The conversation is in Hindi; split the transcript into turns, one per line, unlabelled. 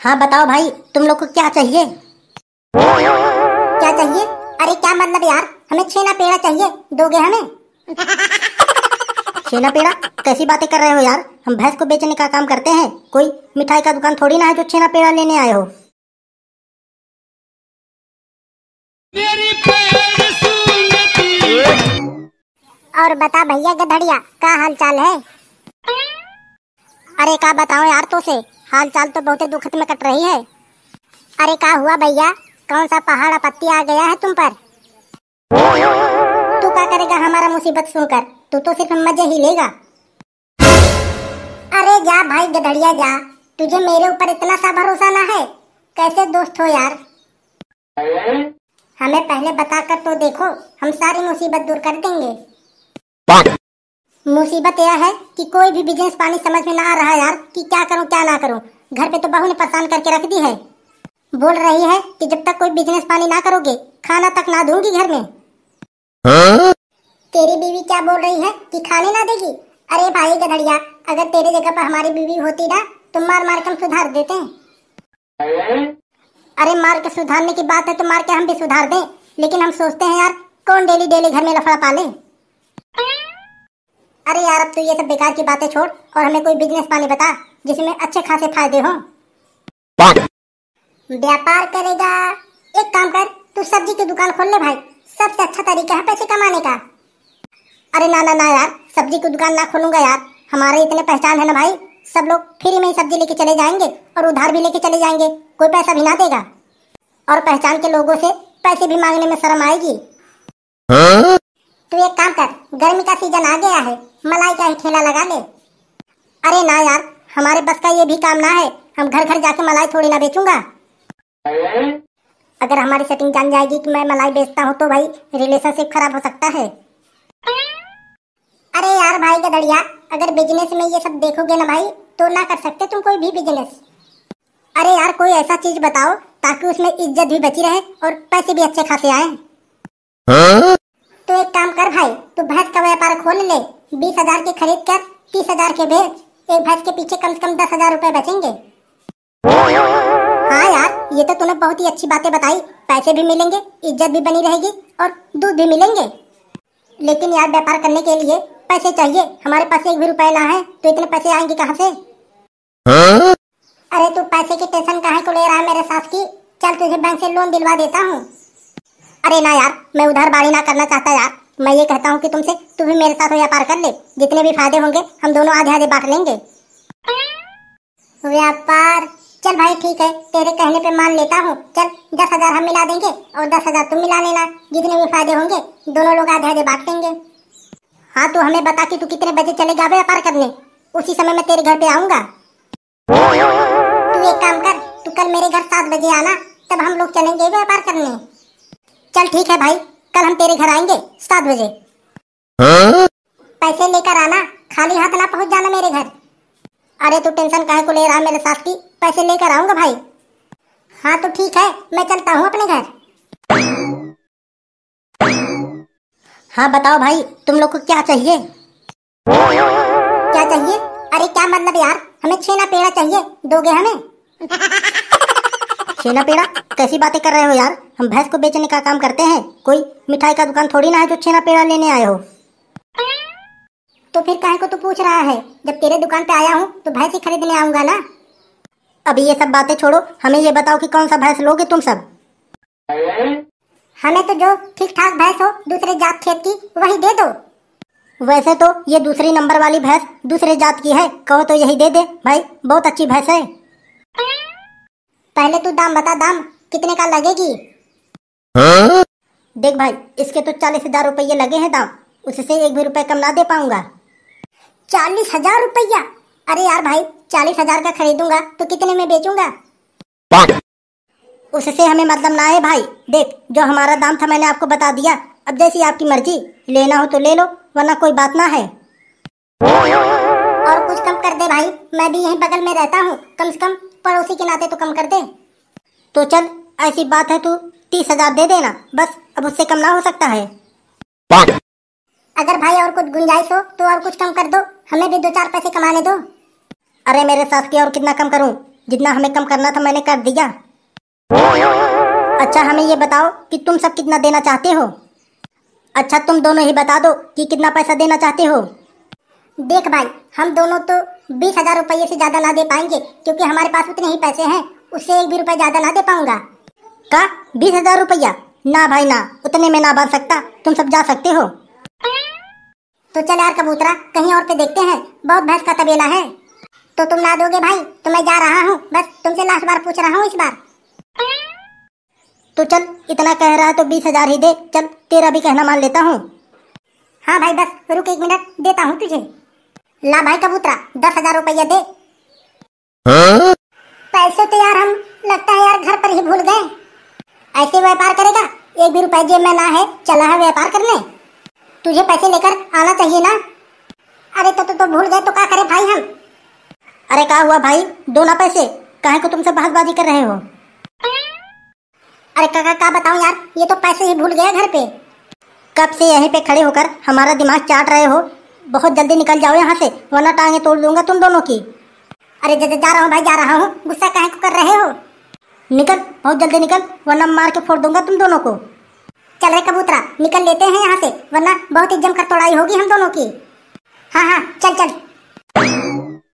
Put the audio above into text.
हाँ बताओ भाई, तुम लोग को क्या चाहिए? क्या चाहिए? अरे क्या मतलब यार, हमें छेना पेड़ा चाहिए, दोगे हमें? छेना पेड़ा? कैसी बातें कर रहे हो यार, हम भैंस को बेचने का काम करते हैं, कोई मिठाई का दुकान थोड़ी ना है जो छेना पेड़ा लेने आए हो। और बता भैया गधड़िया, क्या हाल चाल है? अरे क्या बताओ यार, तो से हाल चाल तो बहुत दुखद में कट रही है। अरे क्या हुआ भैया, कौन सा पहाड़ आपत्ति आ गया है तुम पर? तू क्या करेगा हमारा मुसीबत सुनकर, तू तो सिर्फ मजे ही लेगा। अरे जा भाई गधड़िया जा, तुझे मेरे ऊपर इतना सा भरोसा ना है? कैसे दोस्त हो यार? हमें पहले बताकर तो देखो, हम सारी मुसीबत दूर कर देंगे। मुसीबत यह है कि कोई भी बिजनेस पानी समझ में ना आ रहा यार कि क्या करूं क्या ना करूं। घर पे तो बहू ने परेशान करके रख दी है, बोल रही है कि जब तक कोई बिजनेस पानी ना करोगे खाना तक ना दूंगी घर में। तेरी बीवी क्या बोल रही है कि खाने ना देगी? अरे भाई गधड़िया, अगर तेरे जगह पर हमारी बीवी होती ना तो मार मार के हम सुधार देते हैं। अरे मार के सुधारने की बात है तो मार के हम भी सुधार दें, लेकिन हम सोचते हैं यार कौन डेली डेली घर में लफड़ा पाले। अरे यार अब तो ये सब बेकार की बातें छोड़ और हमें कोई बिजनेस पानी बता जिसमें अच्छे खासे फायदे हो। व्यापार करेगा? एक काम कर, तू सब्जी की दुकान खोल ले भाई, सबसे अच्छा तरीका है पैसे कमाने का। अरे ना ना ना यार, सब्जी की दुकान ना खोलूंगा यार, हमारे इतने पहचान है ना भाई, सब लोग फ्री में ही सब्जी लेके चले जाएंगे और उधार भी लेके चले जाएंगे, कोई पैसा भी ना देगा। और पहचान के लोगों से पैसे भी मांगने में शर्म आएगी। तू एक काम कर, गर्मी का सीजन आ गया है, मलाई का ही ठेला लगा ले। अरे ना यार, हमारे बस का ये भी काम ना है, हम घर घर जाके मलाई थोड़ी ना बेचूंगा। अगर हमारी सेटिंग जान जाएगी कि मैं मलाई बेचता हूँ तो भाई रिलेशनशिप खराब हो सकता है। अरे यार भाई गधड़िया, अगर बिजनेस में ये सब देखोगे ना भाई तो ना कर सकते तुम कोई भी बिजनेस। अरे यार कोई ऐसा चीज बताओ ताकि उसमें इज्जत भी बची रहे और पैसे भी अच्छे खासे आए। तो एक काम कर भाई, तू भैंस का व्यापार खोल ले, 20,000 के खरीद कर 30,000 के बेच, एक भैंस के पीछे कम से कम 10,000 रुपए बचेंगे। हाँ यार, ये तो तूने बहुत ही अच्छी बातें बताई, पैसे भी मिलेंगे, इज्जत भी बनी रहेगी और दूध भी मिलेंगे। लेकिन यार व्यापार करने के लिए पैसे चाहिए, हमारे पास एक भी रुपए ना है तो इतने पैसे आएंगे कहाँ से? अरे तू पैसे की टेंशन काहे को ले रहा है मेरे साथ की, चल तुझे बैंक से लोन दिलवा देता हूँ। अरे ना यार, मैं उधार बाड़ी ना करना चाहता यार, मैं ये कहता हूँ कि तुमसे तू भी मेरे साथ व्यापार कर ले, जितने भी फायदे होंगे हम दोनों आधे आधे बांट लेंगे। व्यापार? चल भाई ठीक है, तेरे कहने पे मान लेता हूँ, चल 10,000 हम मिला देंगे और 10,000 तुम मिला लेना, जितने भी फायदे होंगे दोनों लोग आधे आधे बांट लेंगे। हाँ तो हमें बता कि तू कितने बजे चलेगा व्यापार करने, उसी समय मैं तेरे घर पे आऊंगा। तू एक काम कर, तू कल मेरे घर 7 बजे आना, तब हम लोग चलेंगे व्यापार करने। चल ठीक है भाई, कल हम तेरे घर आएंगे 7 बजे। पैसे लेकर आना, खाली हाथ ना पहुंच जाना मेरे घर। अरे तू टेंशन काहे को ले रहा है मेरे साथ की, पैसे लेकर आऊंगा भाई। हाँ तो ठीक है, मैं चलता हूँ अपने घर। हाँ बताओ भाई, तुम लोग को क्या चाहिए? क्या चाहिए? अरे क्या मतलब यार, हमें छेना पेड़ा चाहिए, दोगे हमें? छेना पेड़ा? कैसी बातें कर रहे हो यार, हम भैंस को बेचने का काम करते हैं, कोई मिठाई का दुकान थोड़ी ना है जो छेना पेड़ा लेने आए हो। तो फिर काहे को तू पूछ रहा है, जब तेरे दुकान पे आया हूँ तो भैंस ही खरीदने आऊंगा ना। अभी ये सब बातें छोड़ो, हमें ये बताओ कि कौन सा भैंस लोगे तुम सब? हमें तो जो ठीक ठाक भैंस हो दूसरे जात खेत की वही दे दो। वैसे तो ये दूसरी नंबर वाली भैंस दूसरे जात की है, कहो तो यही दे दे भाई, बहुत अच्छी भैंस है। पहले तू दाम बता, दाम कितने का लगेगी? देख भाई, इसके तो 40,000 रुपये लगे हैं दाम, उससे एक भी रुपए कम ना दे पाऊंगा। 40,000 रुपया? अरे यार भाई, 40,000 का खरीदूंगा तो कितने में बेचूंगा? उससे हमें मतलब ना है भाई, देख जो हमारा दाम था मैंने आपको बता दिया, अब जैसी आपकी मर्जी, लेना हो तो ले लो वरना कोई बात ना है। और कुछ कम कर दे भाई, मैं भी यहीं बगल में रहता हूँ, कम से कम पड़ोसी के नाते तो कम कर दे। तो चल ऐसी बात है, तू 30,000 दे देना बस, अब उससे कम ना हो सकता है। अगर भाई और कुछ गुंजाइश हो तो और कुछ कम कर दो, हमें भी 2-4 पैसे कमाने दो। अरे मेरे साथ की और कितना कम करूं, जितना हमें कम करना था मैंने कर दिया। अच्छा हमें ये बताओ कि तुम सब कितना देना चाहते हो। अच्छा तुम दोनों ही बता दो कि कितना पैसा देना चाहते हो। देख भाई, हम दोनों तो 20,000 रुपये से ज्यादा ना दे पाएंगे, क्योंकि हमारे पास उतने ही पैसे हैं। उससे 1 भी रुपया ज्यादा ना दे पाऊंगा। का 20,000 रुपया? ना भाई ना, उतने में ना बन सकता। तुम सब जा सकते हो। तो चल यार कबूतरा, कहीं और पे देखते हैं। बहुत भैंस का तबेला है। तो तुम ना दोगे भाई तो मैं जा रहा हूँ। बस तुमसे लास्ट बार पूछ रहा हूँ इस बार। तो चल, इतना कह रहा है तो 20,000 ही दे। चल तेरा भी कहना मान लेता हूँ। हाँ भाई बस रुक 1 मिनट, देता हूँ तुझे। ला भाई कबूतरा, 10,000 रुपया दे। पैसे तो यार हम लगता है यार घर पर ही भूल गए। ऐसे व्यापार करेगा? 1 भी रुपया जेब में ना है, चला है व्यापार करने। तुझे पैसे लेकर आना चाहिए ना। अरे तो भूल गए तो क्या करे भाई हम। अरे क्या हुआ भाई, दो ना पैसे, काहे को तुमसे बहसबाजी कर रहे हो। अरे काका क्या बताऊं यार, ये तो पैसे ही भूल गया घर पे। कब से यहीं पे खड़े होकर हमारा दिमाग चाट रहे हो। बहुत जल्दी निकल जाओ यहाँ से, वरना टांगे तोड़ दूंगा तुम दोनों की। अरे जा रहा हूँ भाई, जा रहा हूँ। गुस्सा काहे को कर रहे हो। निकल, बहुत जल्दी निकल, वरना मार के फोड़ दूंगा तुम दोनों को। चल रे कबूतरा, निकल लेते हैं यहाँ से, वरना बहुत ही जमकर तोड़ाई होगी हम दोनों की। हाँ चल चल।